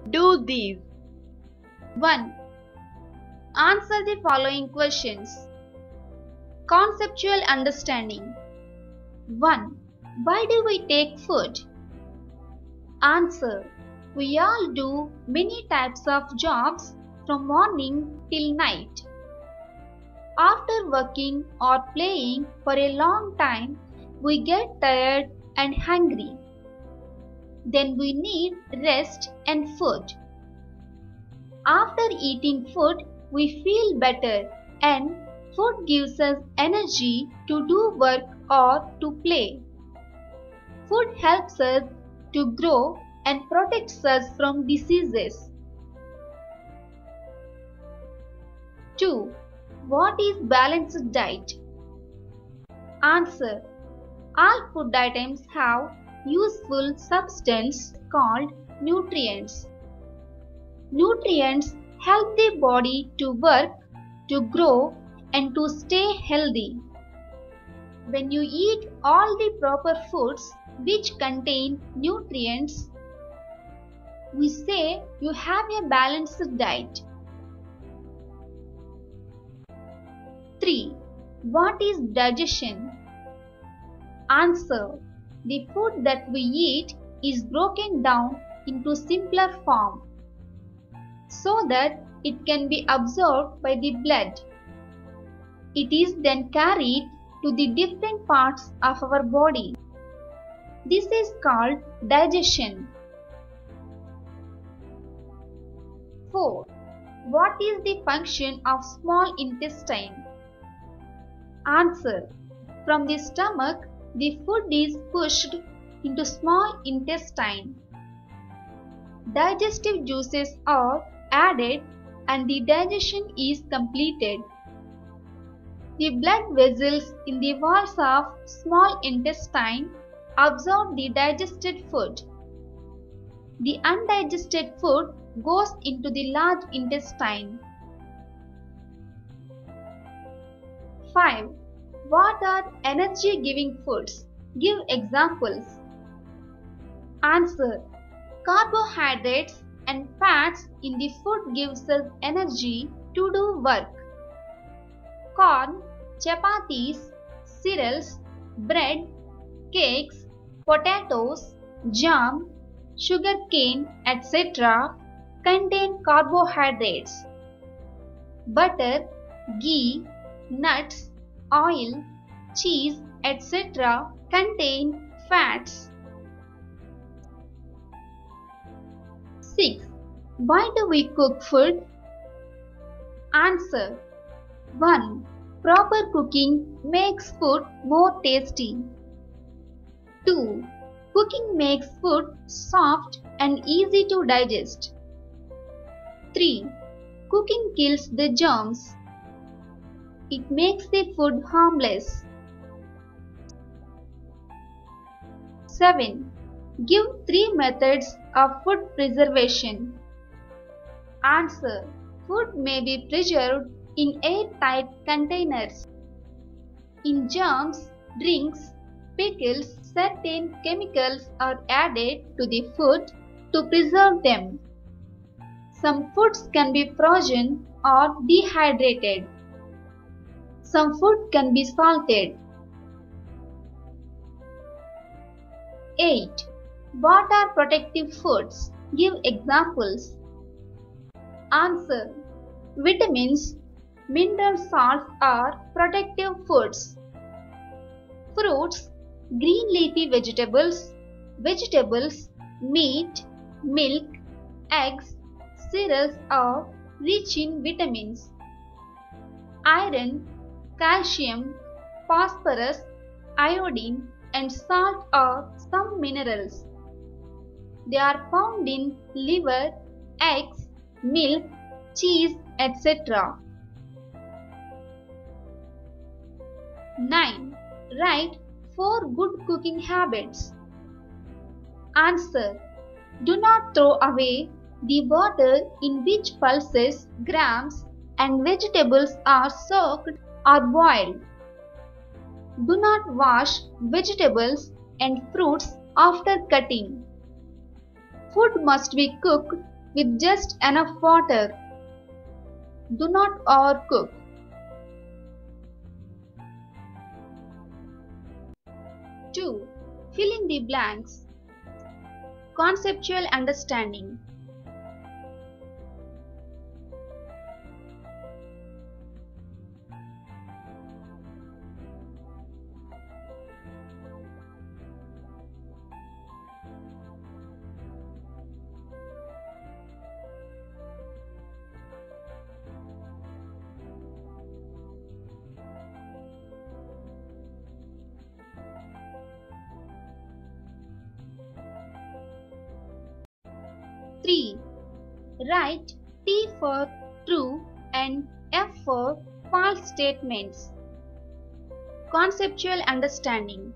Do these. 1. Answer the following questions. Conceptual understanding. 1. Why do we take food? Answer. We all do many types of jobs from morning till night. After working or playing for a long time, we get tired and hungry. Then we need rest and food. After eating food, we feel better and food gives us energy to do work or to play. Food helps us to grow and protects us from diseases. 2. What is balanced diet? Answer. All food items have useful substance called nutrients. Nutrients help the body to work, to grow and to stay healthy. When you eat all the proper foods which contain nutrients, we say you have a balanced diet. 3. What is digestion? Answer. The food that we eat is broken down into simpler form so that it can be absorbed by the blood. It is then carried to the different parts of our body. This is called digestion. 4. What is the function of small intestine? Answer. From the stomach, the food is pushed into small intestine. Digestive juices are added and the digestion is completed. The blood vessels in the walls of small intestine absorb the digested food. The undigested food goes into the large intestine. 5. What are energy-giving foods? Give examples. Answer. Carbohydrates and fats in the food gives us energy to do work. Corn, chapatis, cereals, bread, cakes, potatoes, jam, sugarcane, etc. contain carbohydrates. Butter, ghee, nuts, oil, cheese, etc. contain fats. 6. Why do we cook food? Answer. 1. Proper cooking makes food more tasty. 2. Cooking makes food soft and easy to digest. 3. Cooking kills the germs. It makes the food harmless. 7. Give 3 methods of food preservation. Answer. Food may be preserved in airtight containers. In jams, drinks, pickles, certain chemicals are added to the food to preserve them. Some foods can be frozen or dehydrated. Some food can be salted. 8. What are protective foods? Give examples. Answer. Vitamins, mineral salts are protective foods. Fruits, green leafy vegetables, meat, milk, eggs, cereals are rich in vitamins. Iron, calcium, phosphorus, iodine and salt are some minerals. They are found in liver, eggs, milk, cheese, etc. 9. Write 4 good cooking habits. Answer. Do not throw away the water in which pulses, grams and vegetables are soaked or boiled. Do not wash vegetables and fruits after cutting. Food must be cooked with just enough water. Do not overcook. 2. Fill in the blanks. Conceptual understanding. Three. Write T for true and F for false statements. Conceptual understanding.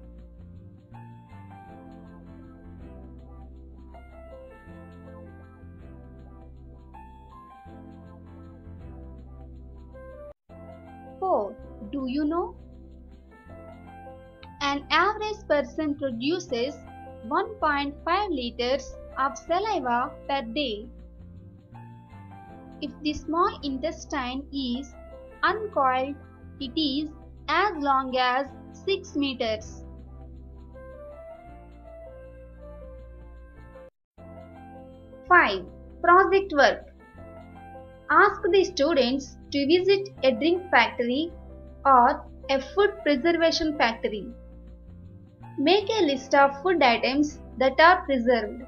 Four. Do you know? An average person produces 1.5 liters of saliva per day. If the small intestine is uncoiled, it is as long as 6 meters. 5. Project work. Ask the students to visit a drink factory or a food preservation factory. Make a list of food items that are preserved.